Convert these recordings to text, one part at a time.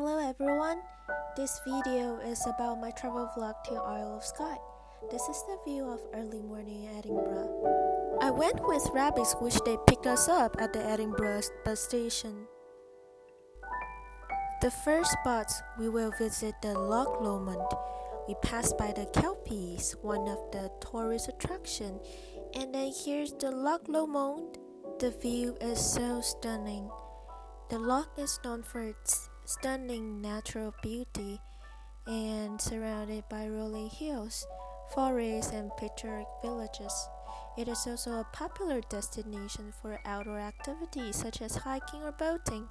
Hello everyone, this video is about my travel vlog to Isle of Skye. This is the view of early morning in Edinburgh. I went with Rabbies, which they picked us up at the Edinburgh bus station. The first spots we will visit the Loch Lomond. We passed by the Kelpies, one of the tourist attractions, and then here's the Loch Lomond. The view is so stunning. The loch is known for its stunning natural beauty and surrounded by rolling hills, forests, and picturesque villages. It is also a popular destination for outdoor activities such as hiking or boating.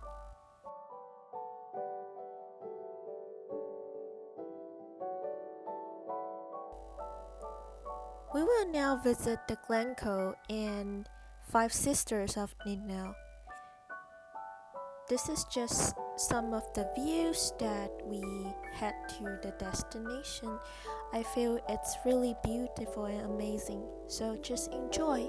We will now visit the Glencoe and Five Sisters of Kintail. This is just some of the views that we had to the destination. I feel it's really beautiful and amazing, so just enjoy.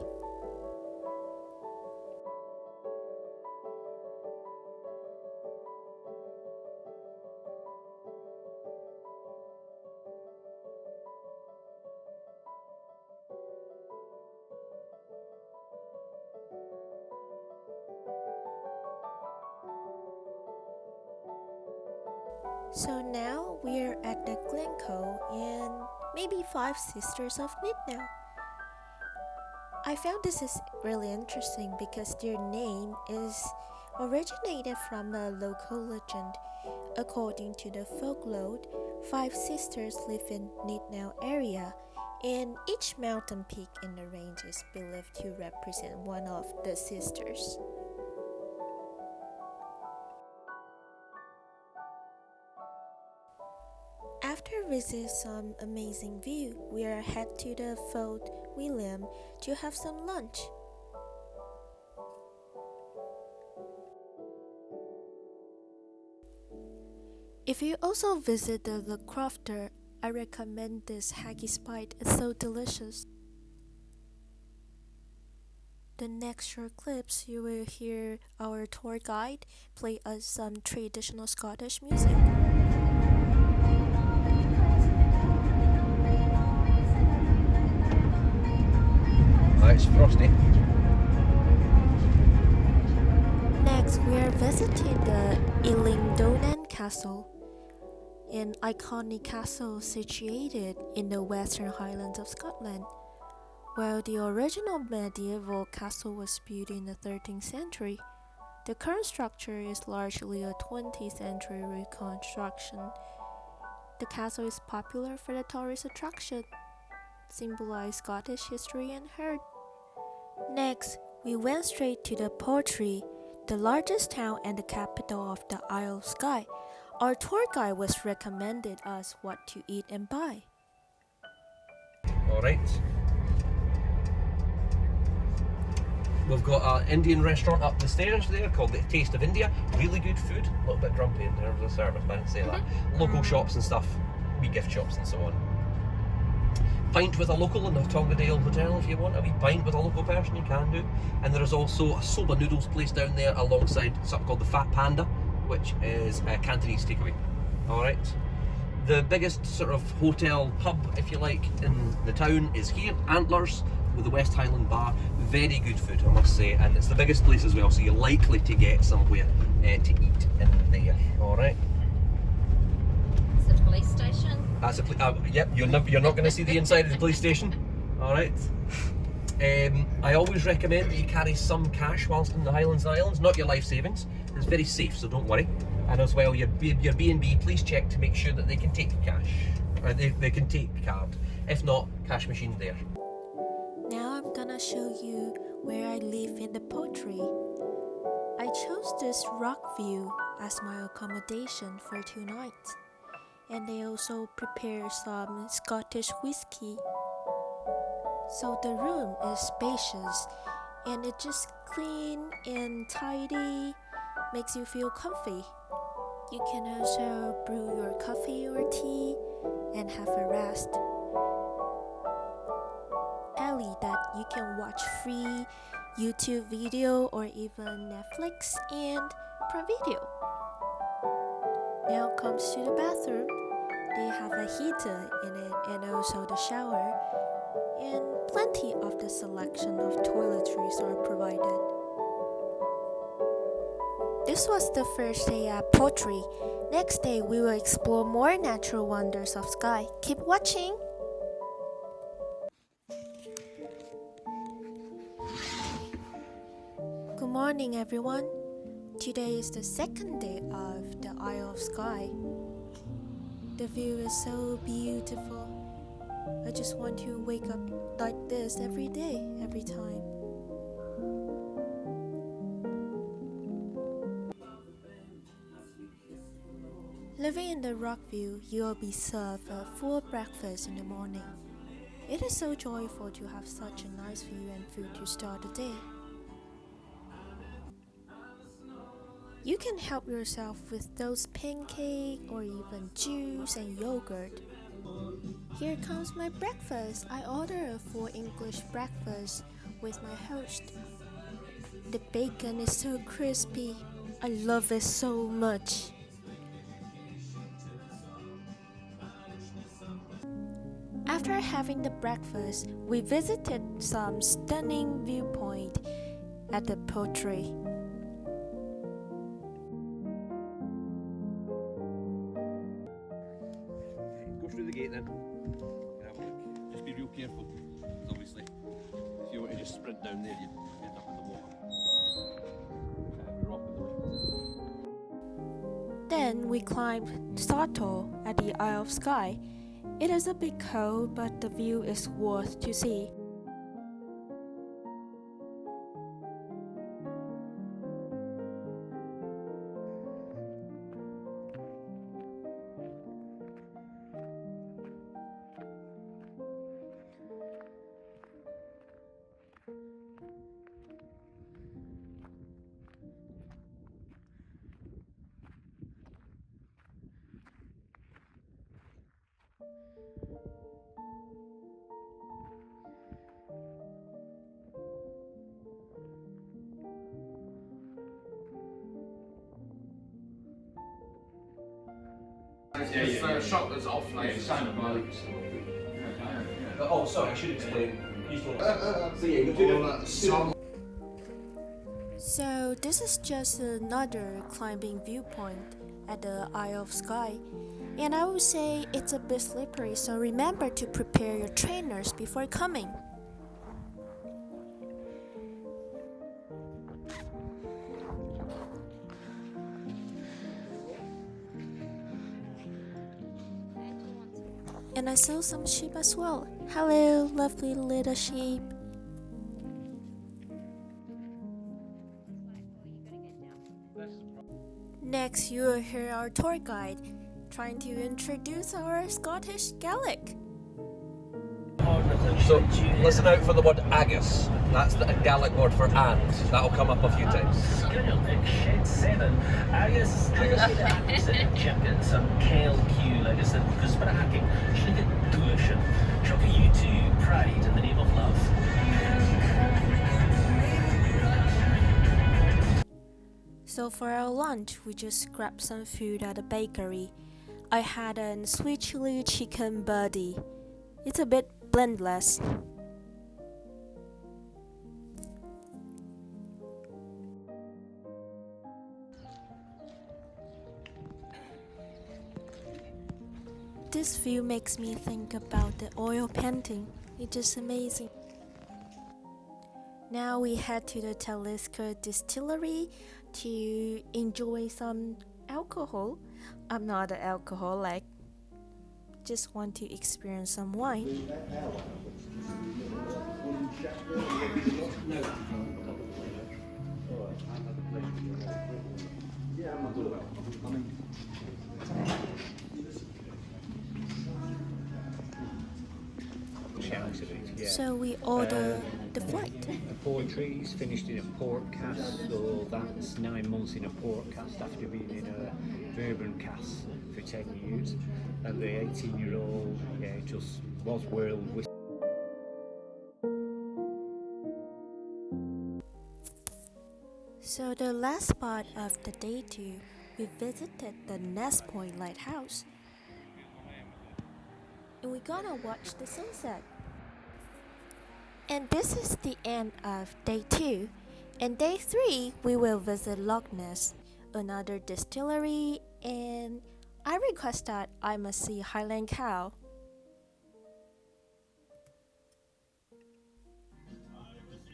So now we're at the Glencoe and maybe Five Sisters of Kintail. I found this is really interesting because their name is originated from a local legend. According to the folklore, five sisters live in Kintail area, and each mountain peak in the range is believed to represent one of the sisters. After visit some amazing view, we are head to the Fort William to have some lunch. If you also visit the Crofter, I recommend this haggis bite. It's so delicious. The next short clips, you will hear our tour guide play us some traditional Scottish music. It's frosty. Next, we are visiting the Eilean Donan Castle, an iconic castle situated in the western Highlands of Scotland. While the original medieval castle was built in the 13th century, the current structure is largely a 20th century reconstruction. The castle is popular for the tourist attraction, symbolize Scottish history and heritage. Next, we went straight to the Portree, the largest town and the capital of the Isle of Skye. Our tour guide was recommended us what to eat and buy. Alright. We've got an Indian restaurant up the stairs there called the Taste of India. Really good food, a little bit grumpy in terms of the service, but I didn't say that. Local shops and stuff, wee gift shops and so on. Pint with a local in the Tongadale Hotel if you want a wee pint with a local person, you can do. And there is also a soba noodles place down there alongside something called the Fat Panda, which is a Cantonese takeaway. Alright. The biggest sort of hotel pub, if you like, in the town is here, Antlers, with the West Highland Bar. Very good food, I must say, and it's the biggest place as well, so you're likely to get somewhere to eat in there. Alright. Is it a police station? That's a yep, you're not going to see the inside of the police station. Alright. I always recommend that you carry some cash whilst in the Highlands and Islands, not your life savings. It's very safe, so don't worry. And as well, your B&B, please check to make sure that they can take cash. Or they can take card. If not, cash machine there. Now I'm gonna show you where I live in the Portree. I chose this RockView as my accommodation for 2 nights. And they also prepare some Scottish whiskey. So the room is spacious and it's just clean and tidy, makes you feel comfy. You can also brew your coffee or tea and have a rest. Alley that you can watch free YouTube video or even Netflix and Prime Video. Now comes to the bathroom, they have a heater in it and also the shower, and plenty of the selection of toiletries are provided. This was the first day at Portree. Next day we will explore more natural wonders of Skye. Keep watching! Good morning everyone. Today is the second day of the Isle of Skye. The view is so beautiful. I just want to wake up like this every day, every time. Living in the RockView, you will be served a full breakfast in the morning. It is so joyful to have such a nice view and food to start the day. You can help yourself with those pancakes or even juice and yogurt. Here comes my breakfast. I ordered a full English breakfast with my host. The bacon is so crispy. I love it so much. After having the breakfast, we visited some stunning viewpoint at the Portree. Go through the gate then. Have a look. Just be real careful, because obviously, if you were to just sprint down there, you'd end up in the water. Every rock in the way. Then we climbed Sartle at the Isle of Skye. It is a bit cold, but the view is worth to see. The shop that's off Oh, sorry, I should explain. So this is just another climbing viewpoint at the Isle of Skye. And I would say it's a bit slippery, so remember to prepare your trainers before coming. And I saw some sheep as well. Hello, lovely little sheep. Next, you will hear our tour guide trying to introduce our Scottish Gaelic. So, listen out for the word agus. That's a Gaelic word for and. That'll come up a few times. Agus champion some Kale Q like I said because but hacking should get tuition. Shock you to pride in the name of love. So for our lunch, we just grabbed some food at a bakery. I had a sweet chili chicken buddy. It's a bit blendless. This view makes me think about the oil painting. It's just amazing. Now we head to the Talisker Distillery to enjoy some alcohol. I'm not an alcoholic. Just want to experience some wine. So we order the flight. The Portree's finished in a port cask, so that's 9 months in a port cask after being in a bourbon cask for 10 years. And the 18-year-old just was world whiskey. So the last part of the day 2, we visited the Neist Point Lighthouse. And we're gonna watch the sunset. And this is the end of day 2. And day 3, we will visit Loch Ness, another distillery, and I request that I must see Highland Coo.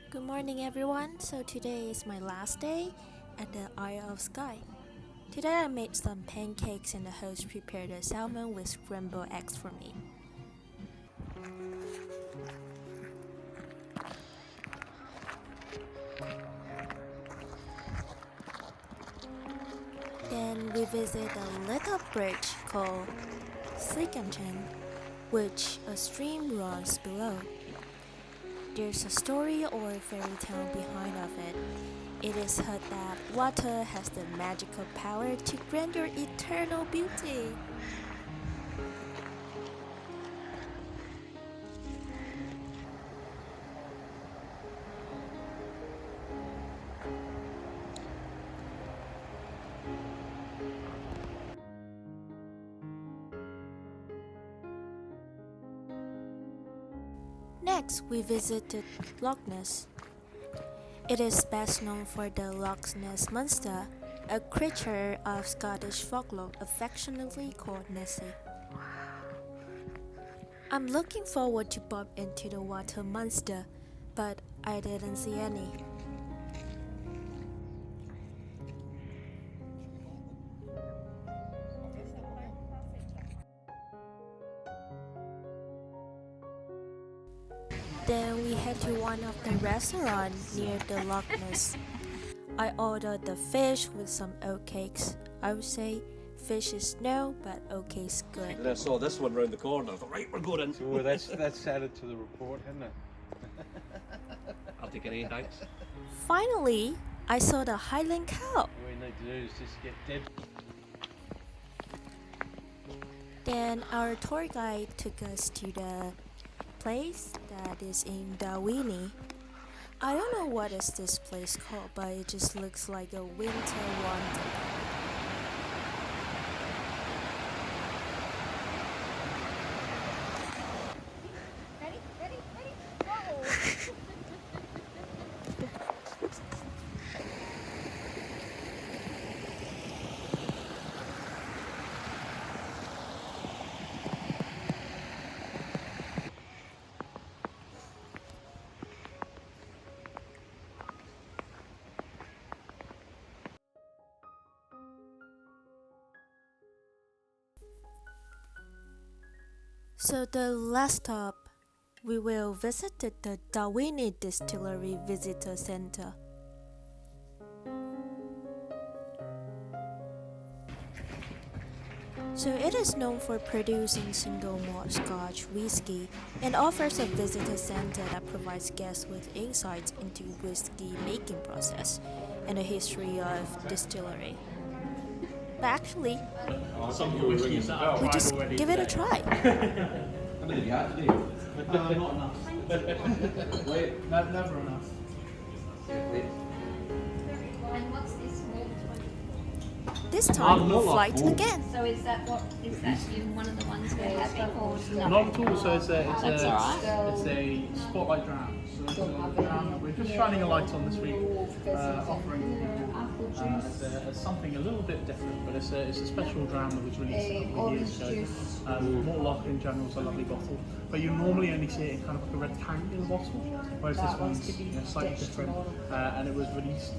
Good morning everyone, so today is my last day at the Isle of Skye. Today I made some pancakes and the host prepared a salmon with scrambled eggs for me. Then we visit a little bridge called Sligachan, which a stream runs below. There's a story or fairy tale behind of it. It is heard that water has the magical power to grant your eternal beauty. Next, we visited Loch Ness. It is best known for the Loch Ness monster, a creature of Scottish folklore affectionately called Nessie. I'm looking forward to bump into the water monster, but I didn't see any. Then we head to one of the restaurants near the Loch Ness. I ordered the fish with some oatcakes. I would say fish is no, but oatcakes good. And I saw this one round the corner. I thought, right, we're going in. So that's added to the report, isn't it? I'll take any, thanks. Finally, I saw the Highland Coo. All we need to do is just get dibs. Then our tour guide took us to the place that is in Dalwhinnie. I don't know what is this place called, but it just looks like a winter wonderland. Ready, go! So the last stop, we will visit the Dalwhinnie Distillery Visitor Center. So it is known for producing single malt Scotch whiskey and offers a visitor center that provides guests with insights into whiskey making process and the history of distillery. But actually, we just give it a try. How many have you had today? Not enough. Wait, never enough. And what's this malt? This time, not flight cool. again. So is that in one of the ones we're having or not? Not at all. So it's That's alright. it's a spotlight dram. So it's a dram that we're just shining a light on this week, offering as something a little bit different. But it's a special dram that was released a couple of years ago. Mortlock in general is a lovely bottle, but you normally only see it in kind of like a rectangular bottle, whereas this one's slightly different, and it was released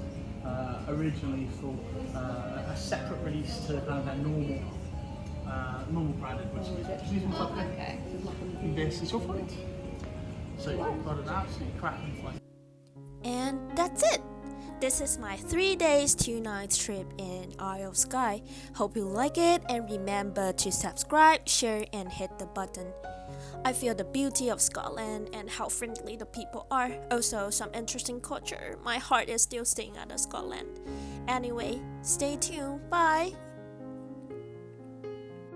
originally for a separate release to kind of their normal branded whiskies, which is these ones up here. Okay. This is your flight. So you've got an absolutely cracking flight. And that's it. This is my 3 days, 2 nights trip in Isle of Skye. Hope you like it and remember to subscribe, share and hit the button. I feel the beauty of Scotland and how friendly the people are. Also some interesting culture. My heart is still staying out of Scotland. Anyway, stay tuned. Bye!